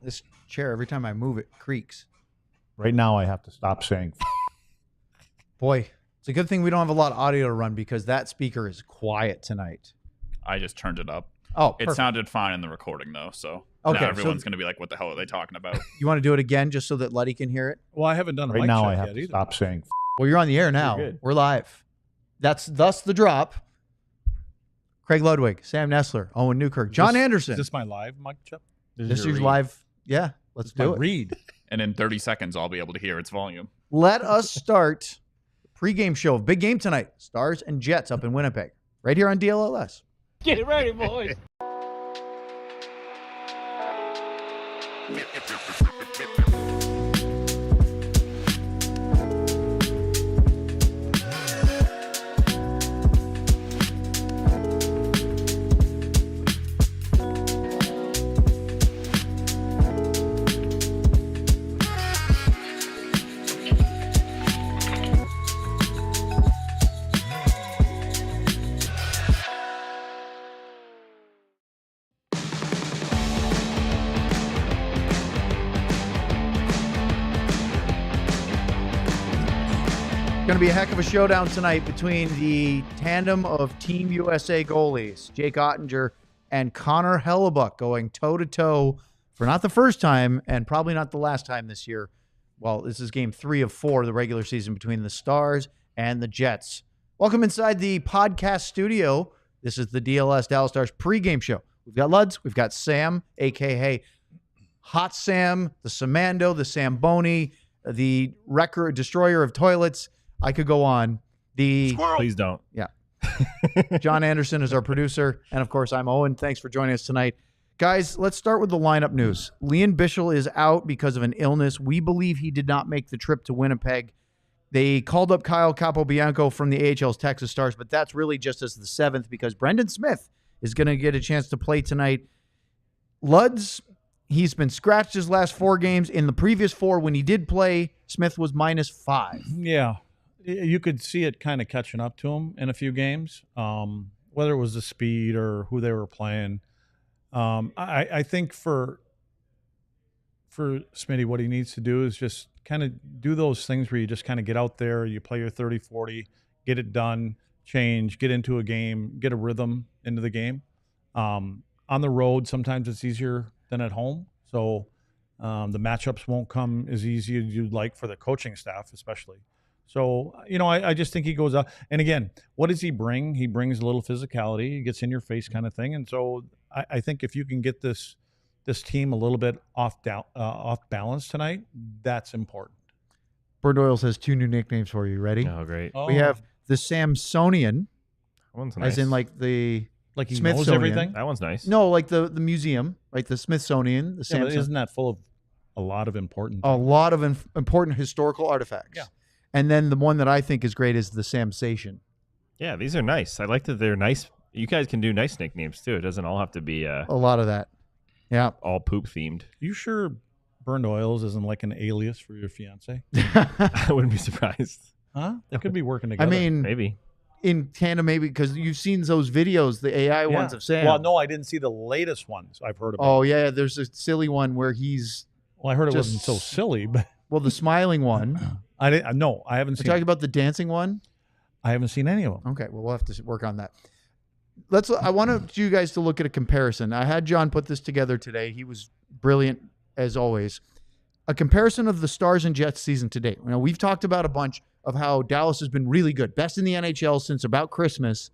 This chair, every time I move it, creaks. Right now, I have to stop saying. Boy, it's a good thing we don't have a lot of audio to run because that speaker is quiet tonight. I just turned it up. Oh, it sounded fine in the recording though, so okay, now everyone's going to be like, "What the hell are they talking about?" You want to do it again just so that Letty can hear it? Well, I haven't done a Right mic now, check I have yet to either. stop saying. Well, you're on the air now. good. We're live. That's thus the drop. Craig Ludwig, Sam Nestler, Owen Newkirk, John Anderson. Is this my live mic check? This is live. Yeah, let's do it. Read. And in 30 seconds, I'll be able to hear its volume. Let us start the pregame show. Big game tonight. Stars and Jets up in Winnipeg. Right here on DLLS. Get ready, boys. Going to be a heck of a showdown tonight between the tandem of Team USA goalies, Jake Oettinger and Connor Hellebuyck, going toe-to-toe for not the first time and probably not the last time this year. Well, this is game 3 of 4 of the regular season between the Stars and the Jets. Welcome inside the podcast studio. This is the DLS Dallas Stars pregame show. We've got Luds, we've got Sam, a.k.a. Hot Sam, the Samando, the Samboni, the wrecker, destroyer of toilets. I could go on. Please don't. Yeah. John Anderson is our producer. And, of course, I'm Owen. Thanks for joining us tonight. Guys, let's start with the lineup news. Lian Bichsel is out because of an illness. We believe he did not make the trip to Winnipeg. They called up Kyle Capobianco from the AHL's Texas Stars, but that's really just as the 7th because Brendan Smith is going to get a chance to play tonight. Luds, he's been scratched his last 4 games. In the previous 4, when he did play, Smith was -5. Yeah. You could see it kind of catching up to him in a few games, whether it was the speed or who they were playing. I think for Smitty, what he needs to do is just kind of do those things where you just kind of get out there, you play your 30-40, get it done, change, get into a game, get a rhythm into the game. On the road, sometimes it's easier than at home. So the matchups won't come as easy as you'd like for the coaching staff, especially. So, I just think he goes up. And again, what does he bring? He brings a little physicality. He gets in your face kind of thing. And so I think if you can get this team a little bit off balance tonight, that's important. Bird Oils has 2 new nicknames for you. Ready? Oh, great. We have the Samsonian, That one's nice. as in like the Like he knows Smithsonian. everything. That one's nice. No, like the museum, right? The Smithsonian, the Yeah, but Samson. isn't that full of a lot of important A things? lot of important historical artifacts. Yeah. And then the one that I think is great is the Samsation. Yeah, these are nice. I like that they're nice. You guys can do nice nicknames too. It doesn't all have to be A lot of that. Yeah. all poop themed. You sure Burned Oils isn't like an alias for your fiance? I wouldn't be surprised. Huh? They could be working I together. mean, Maybe. in tandem, maybe because you've seen those videos, the AI ones of Sam. Well, no, I didn't see the latest ones I've heard about. Oh, yeah. There's a silly one where he's, Well, I heard it just- wasn't so silly, but well, the smiling one. I didn't. No, I haven't We're seen. talking about the dancing one. I haven't seen any of them. Okay, well, we'll have to work on that. I wanted you guys to look at a comparison. I had John put this together today. He was brilliant as always. A comparison of the Stars and Jets season to date. We've talked about a bunch of how Dallas has been really good, best in the NHL since about Christmas,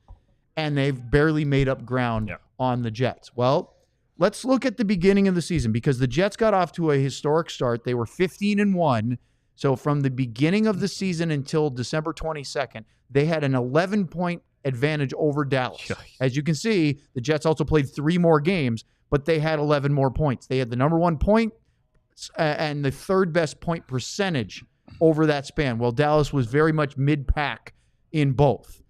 and they've barely made up ground on the Jets. Well, let's look at the beginning of the season because the Jets got off to a historic start. They were 15-1. So from the beginning of the season until December 22nd, they had an 11-point advantage over Dallas. As you can see, the Jets also played 3 more games, but they had 11 more points. They had the number 1 point and the 3rd best point percentage over that span. Well, Dallas was very much mid-pack in both.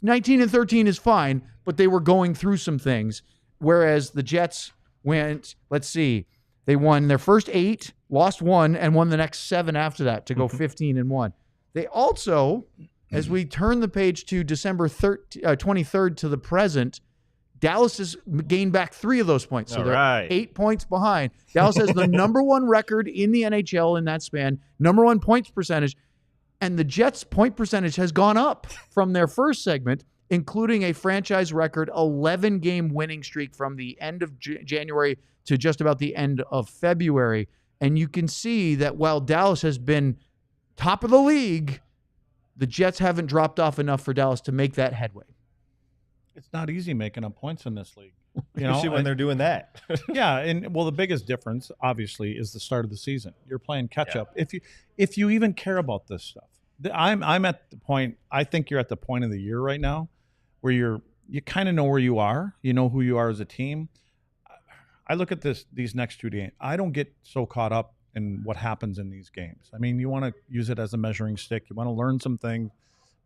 19-13 is fine, but they were going through some things, whereas the Jets went, let's see, they won their first 8, lost 1, and won the next 7 after that to go 15-1. They also, as we turn the page to December 23rd to the present, Dallas has gained back 3 of those points. So All they're right. 8 points behind. Dallas has the number 1 record in the NHL in that span, number 1 points percentage. And the Jets' point percentage has gone up from their first segment, including a franchise record 11-game winning streak from the end of January to just about the end of February. And you can see that while Dallas has been top of the league, the Jets haven't dropped off enough for Dallas to make that headway. It's not easy making up points in this league. You know, Especially when they're doing that. yeah, and well, the biggest difference, obviously, is the start of the season. You're playing catch up. If you even care about this stuff, I'm at the point. I think you're at the point of the year right now where you kind of know where you are. You know who you are as a team. I look at these next 2 games. I don't get so caught up in what happens in these games. I mean, you want to use it as a measuring stick. You want to learn some things,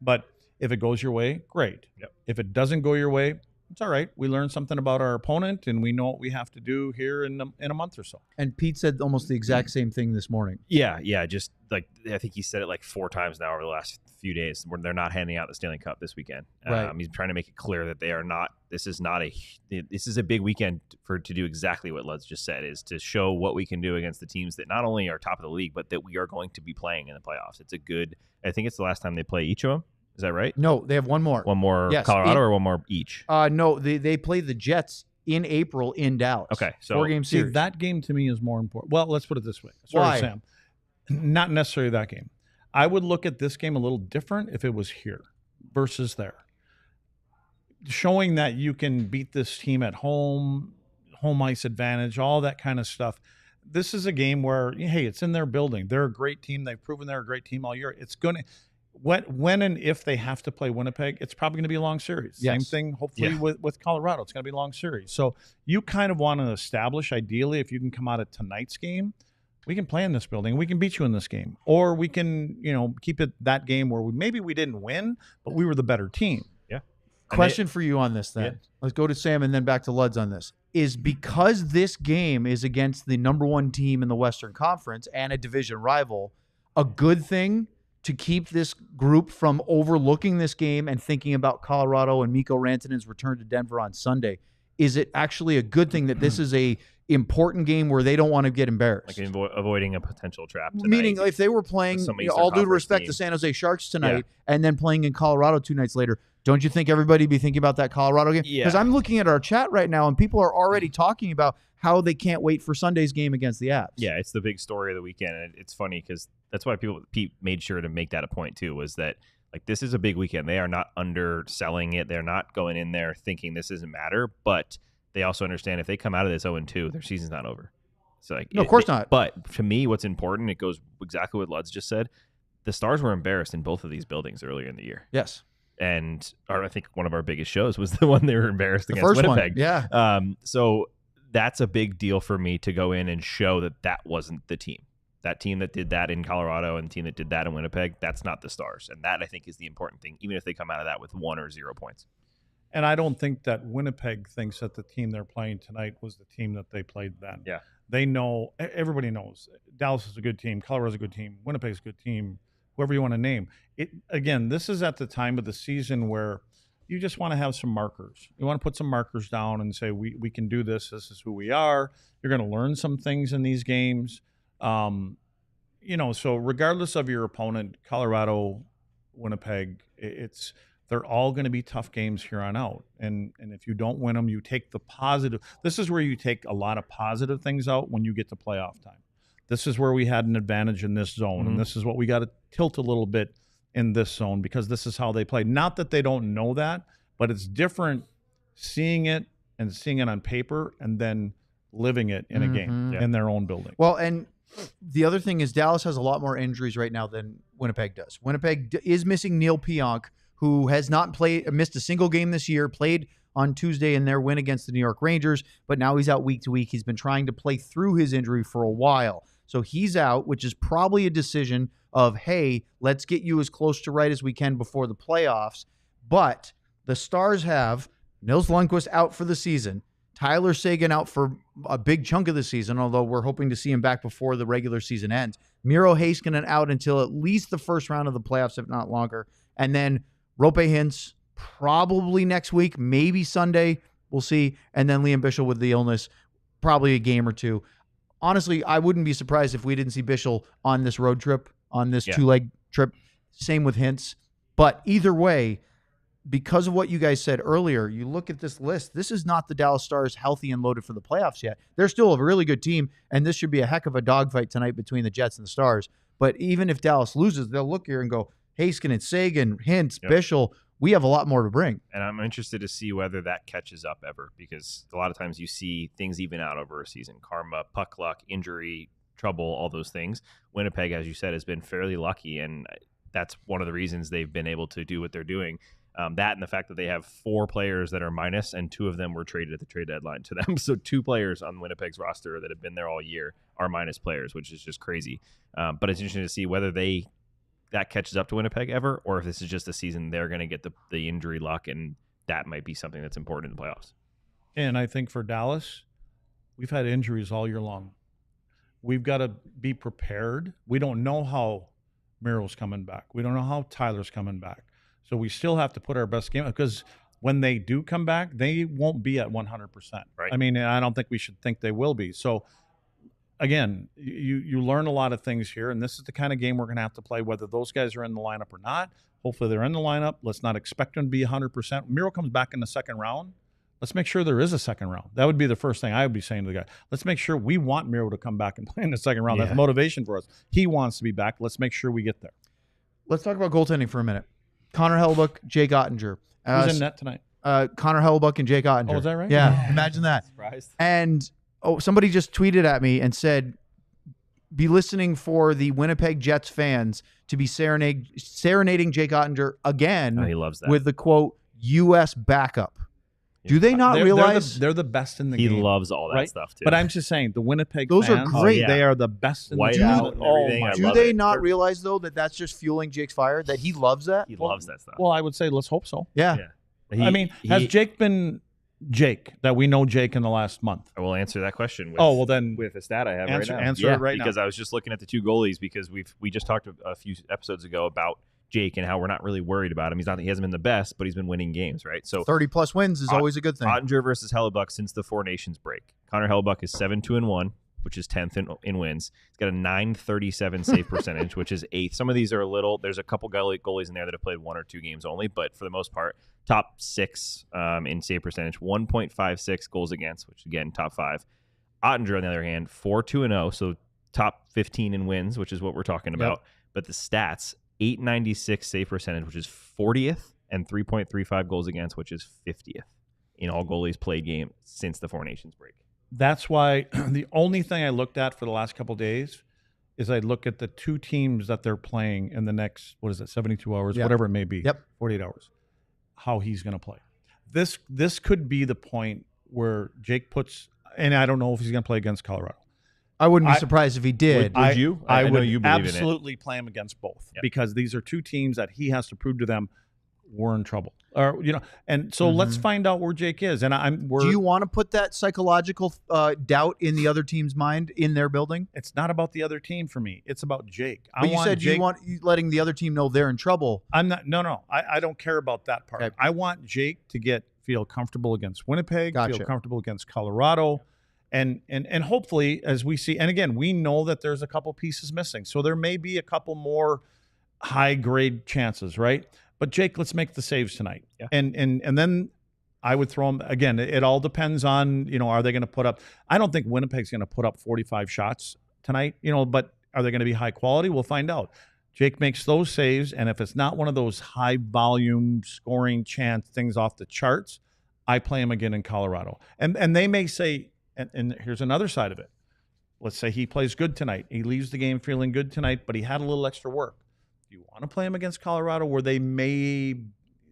but if it goes your way, great. Yep. If it doesn't go your way, it's all right. We learned something about our opponent, and we know what we have to do here in a month or so. And Pete said almost the exact same thing this morning. Yeah. Just like I think he said it like 4 times now over the last few days when they're not handing out the Stanley Cup this weekend. Right. He's trying to make it clear that they are not. This is a big weekend to do exactly what Lutz just said, is to show what we can do against the teams that not only are top of the league, but that we are going to be playing in the playoffs. I think it's the last time they play each of them. Is that right? No, they have one more. One more Yes, Colorado or one more each? No, they play the Jets in April in Dallas. Okay, so 4-game See, series. that game to me is more important. Well, let's put it this way. Sorry, Why? Sam. Not necessarily that game. I would look at this game a little different if it was here versus there. Showing that you can beat this team at home ice advantage, all that kind of stuff. This is a game where, hey, it's in their building. They're a great team. They've proven they're a great team all year. It's going to when and if they have to play Winnipeg, it's probably going to be a long series. Yes. Same thing, hopefully, with Colorado. It's going to be a long series. So you kind of want to establish, ideally, if you can come out of tonight's game, we can play in this building. We can beat you in this game. Or we can, keep it that game where maybe we didn't win, but we were the better team. Yeah. Question for you on this then. Yeah. Let's go to Sam and then back to Luds on this. Is because this game is against the number 1 team in the Western Conference and a division rival, a good thing to keep this group from overlooking this game and thinking about Colorado and Mikko Rantanen's return to Denver on Sunday? Is it actually a good thing that this is a important game where they don't want to get embarrassed? Like avoiding a potential trap tonight. Meaning, if they were playing, Some all due Eastern respect to Conference San Jose Sharks tonight, and then playing in Colorado 2 nights later, don't you think everybody be thinking about that Colorado game? Yeah. Because I'm looking at our chat right now, and people are already talking about how they can't wait for Sunday's game against the Avs. Yeah, it's the big story of the weekend, and it's funny because that's why Pete made sure to make that a point too. Was that like this is a big weekend? They are not underselling it. They're not going in there thinking this doesn't matter, but they also understand if they come out of this 0-2, their season's not over. So like, No, of course not. But to me, what's important, it goes exactly what Lutz just said. The Stars were embarrassed in both of these buildings earlier in the year. Yes. And I think one of our biggest shows was the one they were embarrassed The against first Winnipeg. one. Yeah. So that's a big deal for me to go in and show that wasn't the team. That team that did that in Colorado and the team that did that in Winnipeg, that's not the Stars. And that, I think, is the important thing, even if they come out of that with 1 or 0 points. And I don't think that Winnipeg thinks that the team they're playing tonight was the team that they played then. Yeah. They know, everybody knows, Dallas is a good team, Colorado's a good team, Winnipeg's a good team, whoever you want to name. Again, this is at the time of the season where you just want to have some markers. You want to put some markers down and say, we can do this. This is who we are. You're going to learn some things in these games. So regardless of your opponent, Colorado, Winnipeg, they're all going to be tough games here on out. And if you don't win them, you take the positive. This is where you take a lot of positive things out when you get to playoff time. This is where we had an advantage in this zone. And this is what we got to tilt a little bit in this zone because this is how they play. Not that they don't know that, but it's different seeing it on paper and then living it in a game in their own building. Well, and the other thing is Dallas has a lot more injuries right now than Winnipeg does. Winnipeg is missing Neil Pionk, who has not missed a single game this year, played on Tuesday in their win against the New York Rangers, but now he's out week to week. He's been trying to play through his injury for a while. So he's out, which is probably a decision of, hey, let's get you as close to right as we can before the playoffs. But the Stars have Nils Lundkvist out for the season, Tyler Seguin out for a big chunk of the season, although we're hoping to see him back before the regular season ends. Miro Heiskanen out until at least the first round of the playoffs, if not longer. And then Roope Hintz probably next week, maybe Sunday. We'll see. And then Liam Bichel with the illness, probably a game or two. Honestly, I wouldn't be surprised if we didn't see Bichel on this road trip, on this two-leg trip. Same with Hintz. But either way, because of what you guys said earlier, you look at this list, this is not the Dallas Stars healthy and loaded for the playoffs yet. They're still a really good team, and this should be a heck of a dogfight tonight between the Jets and the Stars. But even if Dallas loses, they'll look here and go, Heiskanen, Sagan, Hintz, Bichel, we have a lot more to bring. And I'm interested to see whether that catches up ever, because a lot of times you see things even out over a season. Karma, puck luck, injury, trouble, all those things. Winnipeg, as you said, has been fairly lucky, and that's one of the reasons they've been able to do what they're doing. That and the fact that they have 4 players that are minus, and 2 of them were traded at the trade deadline to them. So 2 players on Winnipeg's roster that have been there all year are minus players, which is just crazy. But it's interesting to see whether that catches up to Winnipeg ever, or if this is just a season they're going to get the injury luck, and that might be something that's important in the playoffs. And I think for Dallas, we've had injuries all year long. We've got to be prepared. We don't know how Miro's coming back. We don't know how Tyler's coming back. So we still have to put our best game, because when they do come back, they won't be at 100%. Right. I mean, I don't think we should think they will be. So again, you learn a lot of things here, and this is the kind of game we're going to have to play, whether those guys are in the lineup or not. Hopefully they're in the lineup. Let's not expect them to be 100%. Miro comes back in the second round. Let's make sure there is a second round. That would be the first thing I would be saying to the guy. Let's make sure we want Miro to come back and play in the second round. Yeah. That's motivation for us. He wants to be back. Let's make sure we get there. Let's talk about goaltending for a minute. Connor Hellebuyck, Jake Oettinger. Who's in net tonight? Connor Hellebuyck and Jake Oettinger. Oh, is that right? Yeah, imagine that. Surprised. And somebody just tweeted at me and said, be listening for the Winnipeg Jets fans to be serenading Jake Oettinger again Oh, he loves that. with the quote, U.S. backup. Do they not realize? They're the best in the He game. loves all that right? stuff, too. But I'm just saying, the Winnipeg Those are fans, great. They are the best in White the out game. and everything. I do love they it. not realize, though, that that's just fueling Jake's fire, that he loves that? He loves that stuff. Well, I would say let's hope so. Yeah. Yeah. I mean, has Jake been Jake that we know Jake in the last month? I will answer that question. With, Oh, well then with a stat I have answer right now. answer it right because now. I was just looking at the 2 goalies, because we just talked a few episodes ago about Jake and how we're not really worried about him. He hasn't been the best, but he's been winning games, right? So 30-plus wins is always a good thing. Oettinger versus Hellebuyck since the Four Nations break. Connor Hellebuyck is 7-2-1, which is 10th in wins. He's got a .937 save percentage, which is 8th. Some of these are a little. There's a couple goalies in there that have played 1 or 2 games only, but for the most part, top 6 in save percentage, 1.56 goals against, which again top 5. Oettinger on the other hand, 4-2-0, so top 15 in wins, which is what we're talking about. But the stats, 896 save percentage, which is 40th, and 3.35 goals against, which is 50th in all goalies played game since the Four Nations break. That's why the only thing I looked at for the last couple of days is I look at the 2 teams that they're playing in the next, 72 hours, whatever it may be, 48 hours, how he's going to play. This could be the point where Jake puts, and I don't know if he's going to play against Colorado. I wouldn't be surprised if he did. Would you? I know would you believe in it. absolutely play him against both, because these are 2 teams that he has to prove to them we're in trouble. Or and so let's find out where Jake is. And Do you want to put that psychological doubt in the other team's mind in their building? It's not about the other team for me. It's about Jake. But you said you want letting the other team know they're in trouble. I'm not. No. I don't care about that part. Okay. I want Jake to feel comfortable against Winnipeg. Gotcha. Feel comfortable against Colorado. And hopefully, as we see, and again, we know that there's a couple pieces missing. So there may be a couple more high-grade chances, right? But Jake, let's make the saves tonight. Yeah. And then I would throw him, again, it all depends on, are they going to put up, I don't think Winnipeg's going to put up 45 shots tonight, but are they going to be high quality? We'll find out. Jake makes those saves, and if it's not one of those high-volume scoring chance things off the charts, I play him again in Colorado. And they may say, and here's another side of it. Let's say he plays good tonight. He leaves the game feeling good tonight, but he had a little extra work. Do you want to play him against Colorado where they may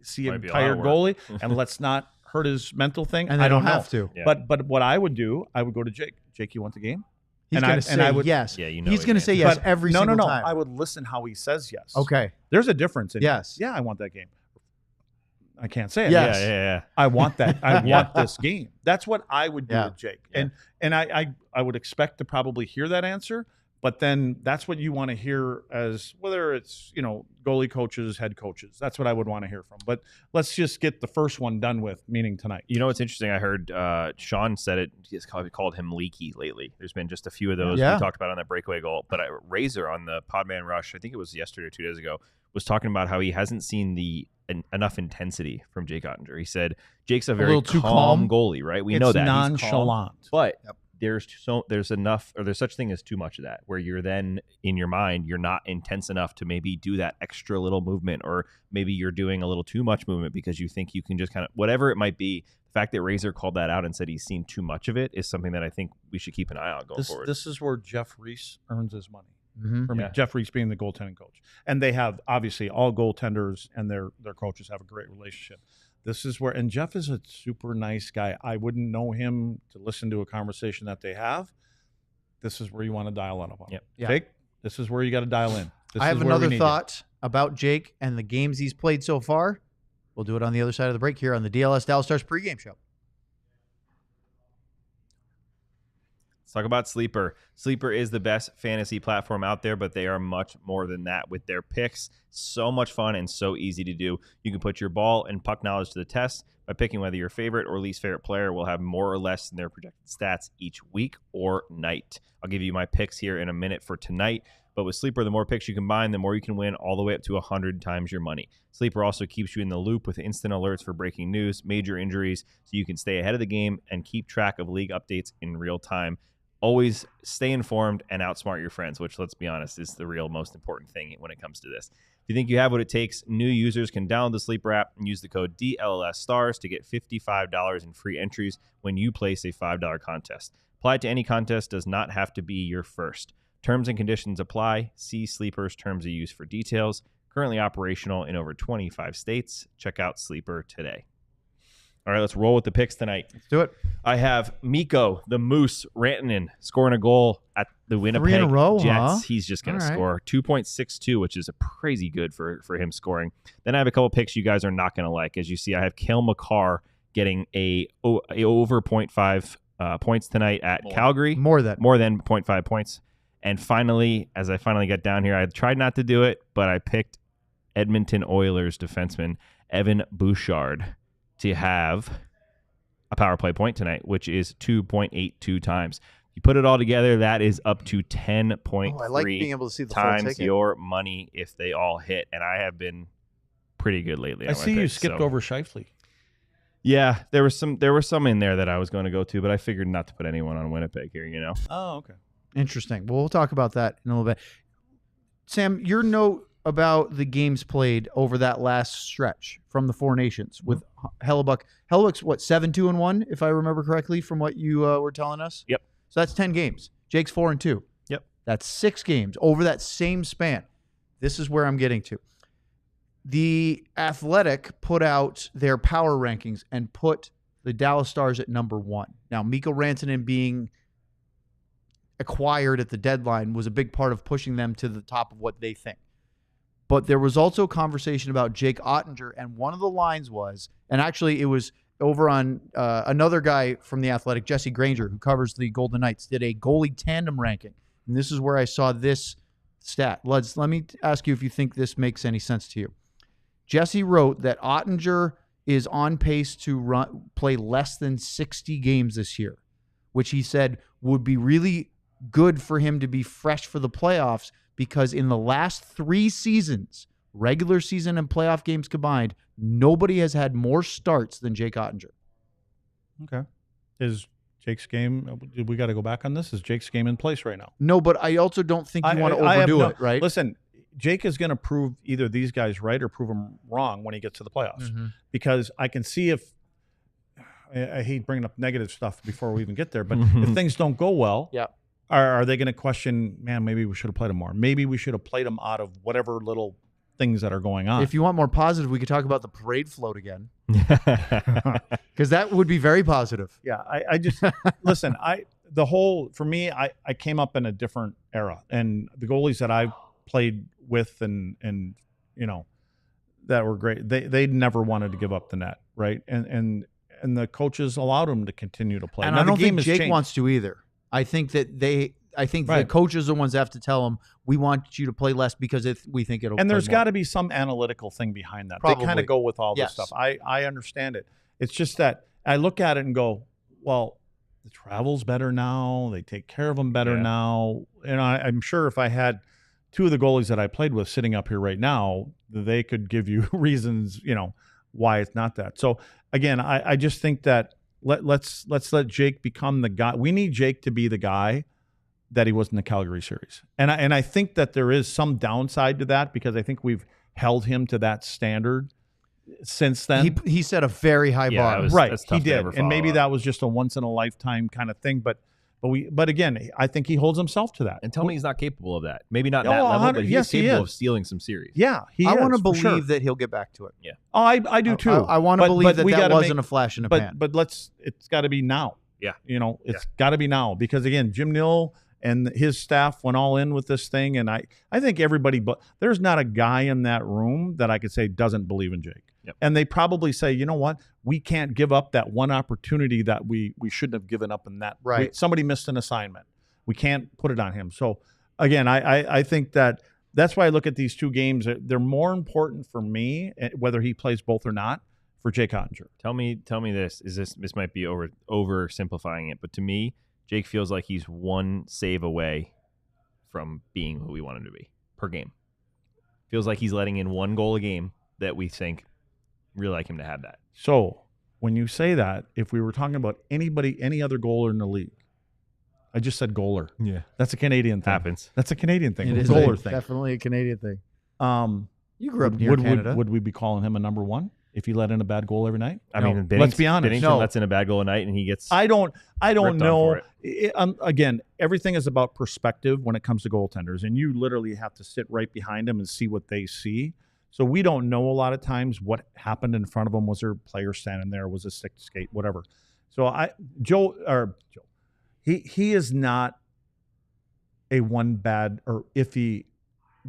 see a tired goalie? And let's not hurt his mental thing. And they I don't know. have to. Yeah. But what I would do, I would go to Jake. Jake, you want the game? He's going to say yes. Yeah, He's going to say yes every single time. I would listen how he says yes. Okay. There's a difference. Yes. Yeah, I want that game. I can't say it. Yes. Yeah. I want that. I want this game. That's what I would do with Jake. Yeah. And I would expect to probably hear that answer, But then that's what you want to hear as whether it's, goalie coaches, head coaches. That's what I would want to hear from. But let's just get the first one done with, meaning tonight. You know what's interesting? I heard Sean said it. He's called him leaky lately. There's been just a few of those we talked about on that breakaway goal. But Razor on the Podman Rush, I think it was yesterday or 2 days ago, was talking about how he hasn't seen enough intensity from Jake Oettinger. He said Jake's a very calm goalie, right? We know that nonchalant, he's calm, but there's such thing as too much of that, where you're then in your mind you're not intense enough to maybe do that extra little movement, or maybe you're doing a little too much movement because you think you can just kind of whatever it might be. The fact that Razor called that out and said he's seen too much of it is something that I think we should keep an eye on going forward. This is where Jeff Reese earns his money. Mm-hmm. For me, Jeff Reese being the goaltending coach, and they have obviously all goaltenders and their coaches have a great relationship. This is where, and Jeff is a super nice guy. I wouldn't know him to listen to a conversation that they have. This is where you want to dial in upon. Yep. Yeah. Jake, this is where you got to dial in. I have another thought about Jake and the games he's played so far. We'll do it on the other side of the break here on the DLS Dallas Stars pregame show. Let's talk about Sleeper. Sleeper is the best fantasy platform out there, but they are much more than that with their picks. So much fun and so easy to do. You can put your ball and puck knowledge to the test by picking whether your favorite or least favorite player will have more or less than their projected stats each week or night. I'll give you my picks here in a minute for tonight, but with Sleeper, the more picks you combine, the more you can win, all the way up to 100 times your money. Sleeper also keeps you in the loop with instant alerts for breaking news, major injuries, so you can stay ahead of the game and keep track of league updates in real time. Always stay informed and outsmart your friends, which, let's be honest, is the real most important thing when it comes to this. If you think you have what it takes, new users can download the Sleeper app and use the code DLSSTARS to get $55 in free entries when you place a $5 contest. Apply to any contest, does not have to be your first. Terms and conditions apply. See Sleeper's terms of use for details. Currently operational in over 25 states. Check out Sleeper today. All right, let's roll with the picks tonight. Let's do it. I have Mikko, the Moose, Rantanen, scoring a goal at the Winnipeg 3 in a row, Jets. huh? He's just going to All score 2.62, which is a crazy good for him scoring. Then I have a couple picks you guys are not going to like. As you see, I have Cale Makar getting a over 0.5 points tonight at Calgary. More than 0.5 points. And finally, as I finally got down here, I tried not to do it, but I picked Edmonton Oilers defenseman Evan Bouchard to have a power play point tonight, which is 2.82 times. You put it all together, that is up to 10.3 I like being able to see the full times ticket. your money if they all hit. And I have been pretty good lately. I see you skipped over Scheifele. Yeah, there were some in there that I was going to go to, but I figured not to put anyone on Winnipeg here, Oh, okay. Interesting. Well, we'll talk about that in a little bit. Sam, your note about the games played over that last stretch from the Four Nations with Hellebuyck. Hellebuyck's what, 7-2-1, if I remember correctly from what you were telling us? Yep. So that's 10 games. Jake's 4-2. Yep. That's 6 games over that same span. This is where I'm getting to. The Athletic put out their power rankings and put the Dallas Stars at number 1. Now, Mikko Rantanen being acquired at the deadline was a big part of pushing them to the top of what they think. But there was also conversation about Jake Oettinger, and one of the lines was, and actually it was over on another guy from the Athletic, Jesse Granger, who covers the Golden Knights, did a goalie tandem ranking. And this is where I saw this stat. Let me ask you if you think this makes any sense to you. Jesse wrote that Oettinger is on pace to play less than 60 games this year, which he said would be really good for him to be fresh for the playoffs, because in the last 3 seasons, regular season and playoff games combined, nobody has had more starts than Jake Oettinger. Okay. Is Jake's game, we got to go back on this? Is Jake's game in place right now? No, but I also don't think you want to overdo it, right? Listen, Jake is going to prove either these guys right or prove them wrong when he gets to the playoffs. Mm-hmm. Because I can see if, I hate bringing up negative stuff before we even get there, but if things don't go well, yeah. Are they going to question, man, maybe we should have played him more. Maybe we should have played him out of whatever little things that are going on. If you want more positive, we could talk about the parade float again. Because that would be very positive. Yeah, I just, listen, for me, I came up in a different era. And the goalies that I played with and that were great, they never wanted to give up the net, right? And the coaches allowed them to continue to play. And now, I don't the game think has Jake changed. wants to either. I think that I think the Right. coaches are the ones that have to tell them, we want you to play less because we think it'll. And there's play more. got to be some analytical thing behind that. They Probably. kind of go with all this Yes. stuff. I understand it. It's just that I look at it and go, well, the travel's better now. They take care of them better Yeah. now. And I'm sure if I had two of the goalies that I played with sitting up here right now, they could give you reasons, why it's not that. So again, I just think that let's let Jake become the guy. We need Jake to be the guy that he was in the Calgary series. And I think that there is some downside to that because I think we've held him to that standard since then. He set a very high Yeah, bar. it was- Right, that's he tough to did. ever And maybe follow that was just a once in a lifetime kind of thing. But again, I think he holds himself to that. And tell me he's not capable of that. Maybe not Oh, that level, 100 but he's yes, he capable is. of stealing some series. Yeah, I want to for sure. believe that he'll get back to it. Oh, I do too. I want to But- believe but we that gotta wasn't make- a flash in the pan. But it's got to be now. Yeah. It's got to be now because again, Jim Nill and his staff went all in with this thing, and I think everybody. But there's not a guy in that room that I could say doesn't believe in Jake. Yep. And they probably say, you know what, we can't give up that one opportunity that we shouldn't have given up in that. Right. Somebody missed an assignment. We can't put it on him. So again, I think that's why I look at these two games. They're more important for me, whether he plays both or not, for Jake Oettinger. Tell me this. This might be oversimplifying it, but to me, Jake feels like he's one save away from being who we want him to be per game. Feels like he's letting in one goal a game that we think really like him to have that. So when you say that, if we were talking about any other goaler in the league, I just said goaler. Yeah. That's a Canadian thing. Happens. That's a Canadian thing. It a is goaler thing. definitely a Canadian thing. Um, You grew up near Canada. Would we be calling him a number one if he let in a bad goal every night? I No. mean, Let's be honest. Binnington No. lets in a bad goal a night and he gets I don't ripped on know. for Again, everything is about perspective when it comes to goaltenders, and you literally have to sit right behind them and see what they see. So we don't know a lot of times what happened in front of them. Was there a player standing there? Was a stick skate? Whatever. So Joe, he is not a one bad or iffy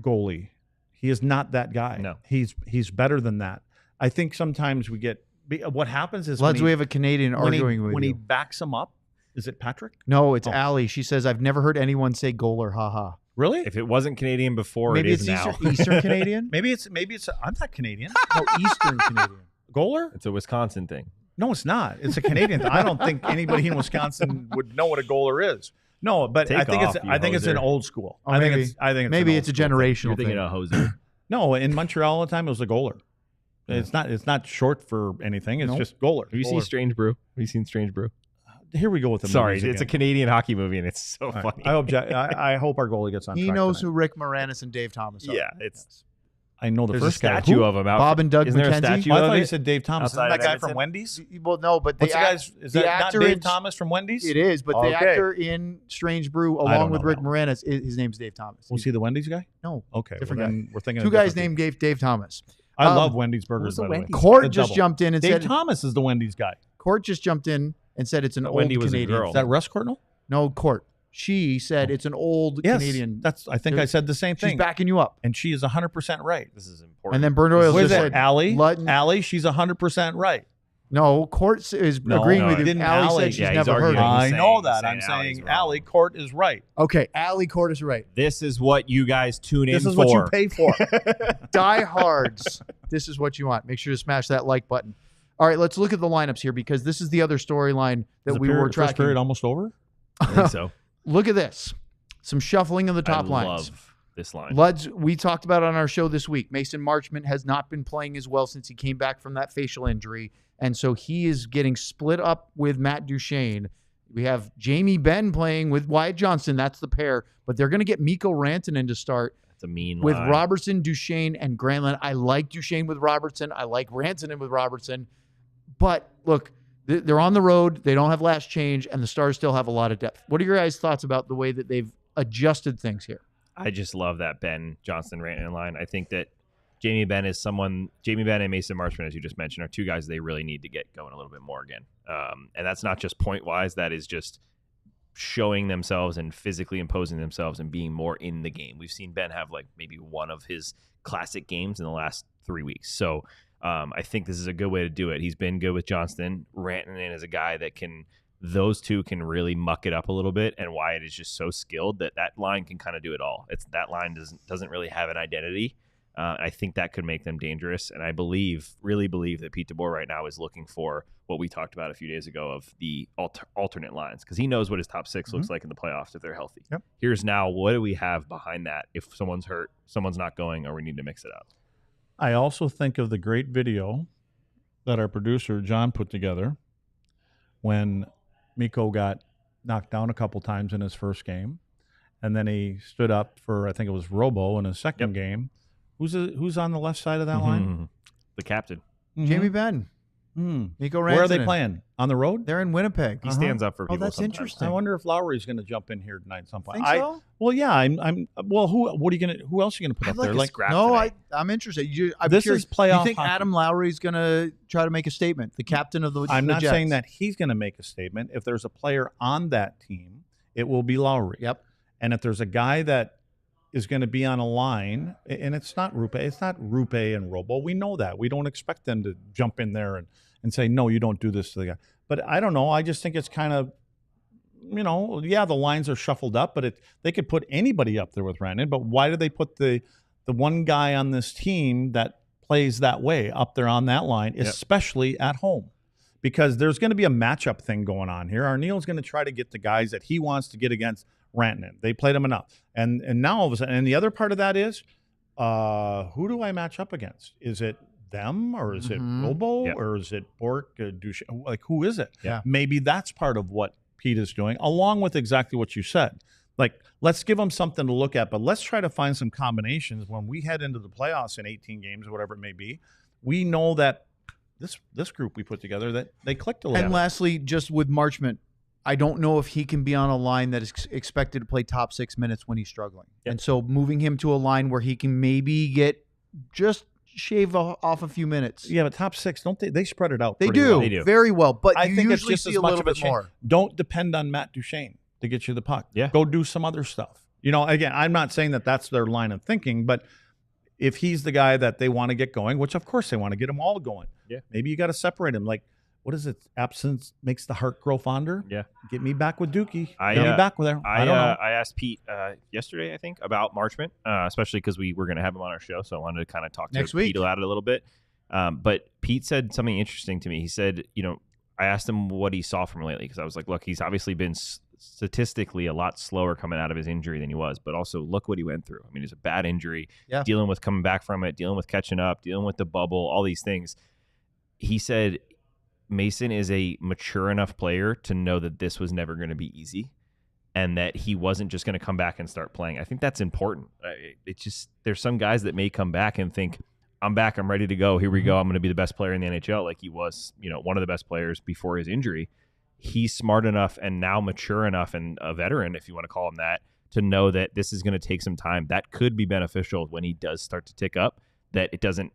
goalie. He is not that guy. No. He's better than that. I think sometimes we get what happens is Let's we have a Canadian arguing with when he you. backs him up. Is it Patrick? No, it's Oh. Allie. She says, I've never heard anyone say goaler, haha. Really? If it wasn't Canadian before, Maybe it it's is now. Eastern Canadian? Maybe it's I'm not Canadian. No, Eastern Canadian. Goaler? It's a Wisconsin thing. No, it's not. It's a Canadian thing. I don't think anybody in Wisconsin would know what a goaler is. No, but I Take think off, it's you an hoser. old school. Oh, I think maybe. it's an Maybe old it's a school thing. generational You're thing. thinking of Hoser. No, in Montreal all the time it was a goaler. It's not short for anything. It's Nope. just goaler. Have you seen Goaler. Strange Brew? Have you seen Strange Brew? Here we go with the Sorry, movies it's a again. Canadian hockey movie and it's so All right. funny. I hope our goalie gets on He track knows tonight. who Rick Moranis and Dave Thomas are. Yeah, it's I know the there's a first guy. statue Who? of him out. Bob and Doug Isn't there a McKenzie? statue Oh, I of thought you it? said Dave Thomas. Isn't outside that of guy Edmonton? from Wendy's? Well, no, but What's the guy's? Is that not actor Dave in- Thomas from Wendy's? It is, but the Okay. actor in Strange Brew, don't along with know Rick that. Moranis, his name's Dave Thomas. Was he the Wendy's guy? No, Okay, Different well, then we're thinking two of guys different named Dave Thomas. people. I Um, love Wendy's burgers. who's the By the way. Wendy's? Court The just double. jumped in and Dave said Thomas is the Wendy's guy. Court just jumped in and said it's an But old Wendy was a Canadian. girl. Is that Russ Cortnell? No, Court. She said it's an old Yes, Canadian. I think I said the same She's thing. backing you up. And she is 100% right. This is important. And then Bernd Oil Where's just that? said Allie? Lutton- Allie, she's 100% right. No, Court is No, agreeing no, with I you. didn't. Allie Allie- said she's Yeah, he's never heard arguing. of it. I saying- know that. saying I'm Allie's saying wrong. Allie Court is right. Okay, Allie Court is right. This is what you guys tune in This is for. what you pay for. Die Hards. This is what you want. Make sure to smash that like button. All right, let's look at the lineups here because this is the other storyline that Is the we were period- first tracking. period almost over? I think so. Look at this. Some shuffling of the top I lines. love this line. Luds, we talked about on our show this week. Mason Marchment has not been playing as well since he came back from that facial injury. And so he is getting split up with Matt Duchene. We have Jamie Benn playing with Wyatt Johnston. That's the pair. But they're going to get Mikko Rantanen to start That's a mean with line. Robertson, Duchene, and Granlund. I like Duchene with Robertson. I like Rantanen with Robertson. But look, they're on the road. They don't have last change, and the Stars still have a lot of depth. What are your guys' thoughts about the way that they've adjusted things here? I just love that Ben Johnston Rantanen line. I think that Jamie Benn and Mason Marchment, as you just mentioned, are two guys they really need to get going a little bit more again. And that's not just point wise. That is just showing themselves and physically imposing themselves and being more in the game. We've seen Ben have like maybe one of his classic games in the last 3 weeks. So I think this is a good way to do it. He's been good with Johnston. Rantanen is a guy that can those two can really muck it up a little bit, and Wyatt is just so skilled that line can kind of do it all. That line doesn't really have an identity. I think that could make them dangerous, and I really believe that Pete DeBoer right now is looking for what we talked about a few days ago of the alternate lines, because he knows what his top six looks like in the playoffs if they're healthy. Yep. Here's now, what do we have behind that if someone's hurt, someone's not going, or we need to mix it up? I also think of the great video that our producer John put together when Mikko got knocked down a couple times in his first game, and then he stood up for, I think it was Robo in his second game. Who's on the left side of that line? The captain. Jamie Benn. Mikko Rantanen. Where are they playing? On the road? They're in Winnipeg. He stands up for people. Oh, that's sometimes. interesting. I wonder if Lowry's going to jump in here tonight at some point. Think so? Well, yeah. Well, who are you going to? Who else are you going to put up there? Like scrap No, tonight. I'm interested. I'm This curious. is playoff You think hockey. Adam Lowry's going to try to make a statement? The captain of the I'm the not Jets. saying that he's going to make a statement. If there's a player on that team, it will be Lowry. Yep. And if there's a guy that is going to be on a line, and it's not Rupe and Robo. We know that. We don't expect them to jump in there and say, no, you don't do this to the guy. But I don't know. I just think it's kind of, the lines are shuffled up, but they could put anybody up there with Rantanen. But why do they put the one guy on this team that plays that way up there on that line, especially at home? Because there's going to be a matchup thing going on here. Arneal's going to try to get the guys that he wants to get against Rantanen. They played him enough. And now all of a sudden, and the other part of that is, who do I match up against? Is it them, or is it Robo, or is it Bork, Duchesne? Like, who is it? Yeah. Maybe that's part of what Pete is doing, along with exactly what you said. Like, let's give them something to look at, but let's try to find some combinations when we head into the playoffs in 18 games or whatever it may be. We know that this group we put together, that they clicked a little. And lastly, just with Marchment, I don't know if he can be on a line that is expected to play top 6 minutes when he's struggling. Yep. And so moving him to a line where he can maybe shave off a few minutes. Yeah, but top 6, don't they? They spread it out. They pretty do, well. They do. very well. But I you think it's usually just see as a much little of a bit change. more. Don't depend on Matt Duchesne to get you the puck. Yeah. Go do some other stuff. Again, I'm not saying that that's their line of thinking, but if he's the guy that they want to get going, which of course they want to get them all going, maybe you got to separate him. Like, what is it? Absence makes the heart grow fonder. Yeah. Get me back with Dookie. I Get me back with there. I don't know. I asked Pete yesterday, I think, about Marchment, especially because we were going to have him on our show, so I wanted to kind of talk to Next week. Pete about it a little bit. But Pete said something interesting to me. He said, I asked him what he saw from him lately, because I was like, look, he's obviously been statistically a lot slower coming out of his injury than he was, but also look what he went through. I mean, it's a bad injury, dealing with coming back from it, dealing with catching up, dealing with the bubble, all these things. He said Mason is a mature enough player to know that this was never going to be easy, and that he wasn't just going to come back and start playing. I think that's important. It's just, there's some guys that may come back and think, I'm back, I'm ready to go. Here we go. I'm going to be the best player in the NHL, like he was, one of the best players before his injury. He's smart enough and now mature enough, and a veteran, if you want to call him that, to know that this is going to take some time. That could be beneficial when he does start to tick up, that it doesn't,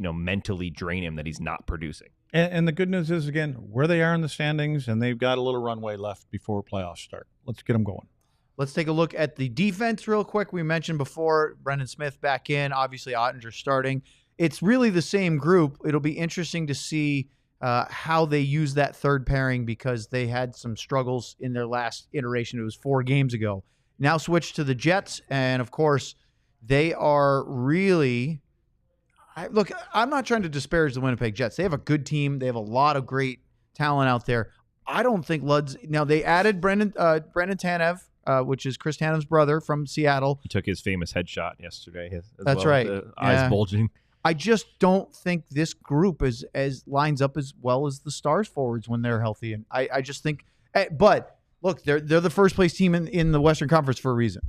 mentally drain him that he's not producing. And the good news is, again, where they are in the standings, and they've got a little runway left before playoffs start. Let's get them going. Let's take a look at the defense real quick. We mentioned before, Brendan Smith back in, obviously Oettinger starting. It's really the same group. It'll be interesting to see how they use that third pairing, because they had some struggles in their last iteration. It was 4 games ago. Now switch to the Jets, and of course, they are really... Look, I'm not trying to disparage the Winnipeg Jets. They have a good team. They have a lot of great talent out there. I don't think Lud's... Now, they added Brendan Tanev, which is Chris Tanev's brother from Seattle. He took his famous headshot yesterday. That's right. The eyes bulging. I just don't think this group is as lines up as well as the Stars forwards when they're healthy. And I just think... But, look, they're the first place team in the Western Conference for a reason.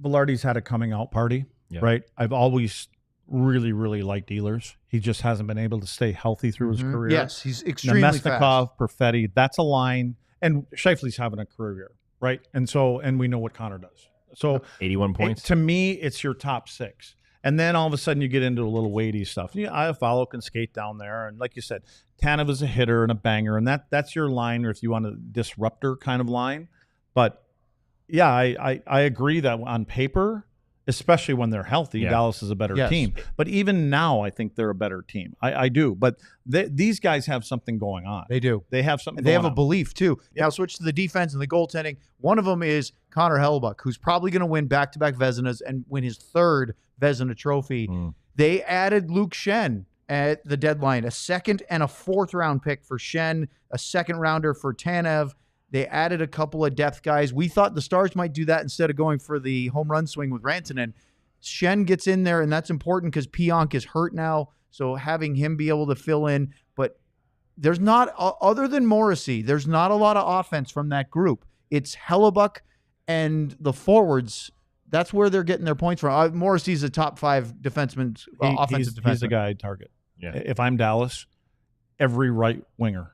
Velarde's had a coming out party, right? I've always really, really liked Dlls. He just hasn't been able to stay healthy through his career. Yes, he's extremely Nemesnikov, fast. Perfetti, that's a line. And Scheifele's having a career year, right? And we know what Connor does. So 81 points. To me, it's your top 6. And then all of a sudden you get into a little weighty stuff. Iafallo can skate down there. And like you said, Tanev is a hitter and a banger. And that's your line, or if you want a disruptor kind of line. But, yeah, I agree that on paper, especially when they're healthy. Yeah. Dallas is a better Yes. team. But even now, I think they're a better team. I do. But these guys have something going on. They do. They have something They going have a on. belief too. Now switch to the defense and the goaltending. One of them is Connor Hellebuyck, who's probably going to win back-to-back Vezinas and win his third Vezina trophy. They added Luke Schenn at the deadline, a second and a fourth round pick for Schenn, a second rounder for Tanev. They added a couple of depth guys. We thought the Stars might do that instead of going for the home run swing with Rantanen. Schenn gets in there, and that's important because Pionk is hurt now, so having him be able to fill in. But there's not, other than Morrissey, there's not a lot of offense from that group. It's Hellebuyck and the forwards. That's where they're getting their points from. Morrissey's a top 5 defenseman, offensive defenseman. He's the guy I'd target. Yeah. If I'm Dallas, every right winger,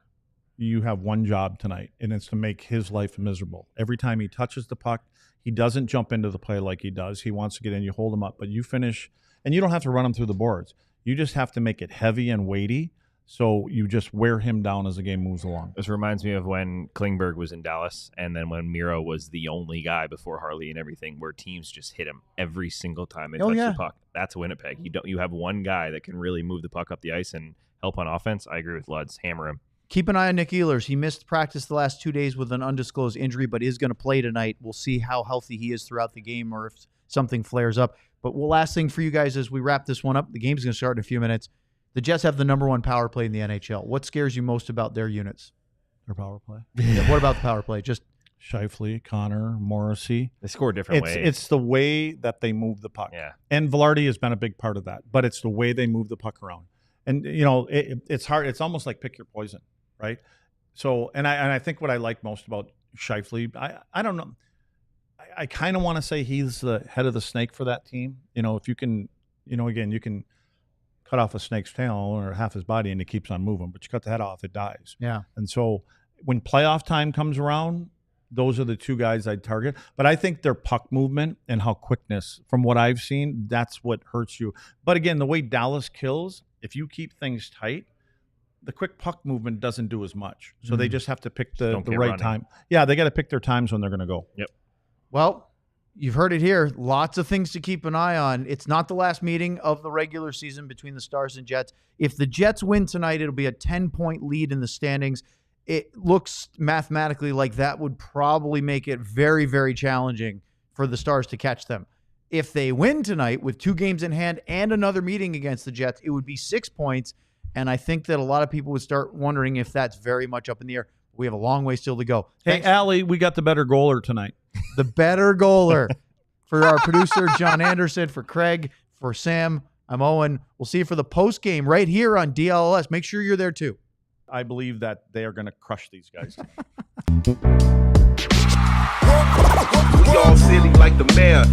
you have one job tonight, and it's to make his life miserable. Every time he touches the puck, he doesn't jump into the play like he does. He wants to get in. You hold him up, but you finish, and you don't have to run him through the boards. You just have to make it heavy and weighty, so you just wear him down as the game moves along. This reminds me of when Klingberg was in Dallas, and then when Miro was the only guy before Harley and everything, where teams just hit him every single time they touch the puck. That's Winnipeg. You have one guy that can really move the puck up the ice and help on offense. I agree with Lutz. Hammer him. Keep an eye on Nick Ehlers. He missed practice the last 2 days with an undisclosed injury, but is going to play tonight. We'll see how healthy he is throughout the game or if something flares up. But last thing for you guys as we wrap this one up, the game's going to start in a few minutes. The Jets have the #1 power play in the NHL. What scares you most about their units? Their power play. What about the power play? Just Scheifele, Connor, Morrissey. They score different ways. It's the way that they move the puck. Yeah. And Velarde has been a big part of that, but it's the way they move the puck around. And, it's hard. It's almost like pick your poison, right? So, and I think what I like most about Scheifele, I don't know. I kind of want to say he's the head of the snake for that team. If you can, again, you can cut off a snake's tail or half his body and it keeps on moving, but you cut the head off, it dies. Yeah. And so when playoff time comes around, those are the two guys I'd target. But I think their puck movement and how quickness, from what I've seen, that's what hurts you. But again, the way Dallas kills, if you keep things tight, the quick puck movement doesn't do as much. So they just have to pick the right time. Yeah, they got to pick their times when they're going to go. Yep. Well, you've heard it here. Lots of things to keep an eye on. It's not the last meeting of the regular season between the Stars and Jets. If the Jets win tonight, it'll be a 10-point lead in the standings. It looks mathematically like that would probably make it very, very challenging for the Stars to catch them. If they win tonight with 2 games in hand and another meeting against the Jets, it would be 6 points. And I think that a lot of people would start wondering if that's very much up in the air. We have a long way still to go. Hey, Allie, we got the better goaler tonight. The better goaler. For our producer, John Anderson, for Craig, for Sam, I'm Owen. We'll see you for the post game right here on DLS. Make sure you're there too. I believe that they are going to crush these guys. We all silly like the mayor.